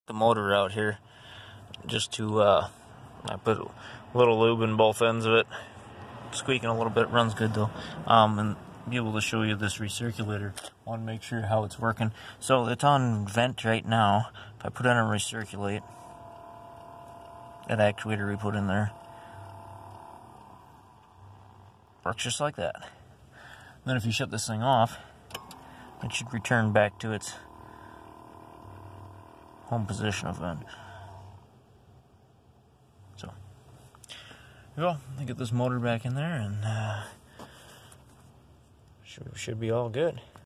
the motor out here just to I put a little lube in both ends of it. Squeaking a little bit, runs good though. And be able to show you this recirculator. I want to make sure how it's working. So it's on vent right now. If I put it on recirculate, that actuator we put in there works just like that. Then if you shut this thing off, it should return back to its home position of vent. So, there you go. I get this motor back in there and should be all good.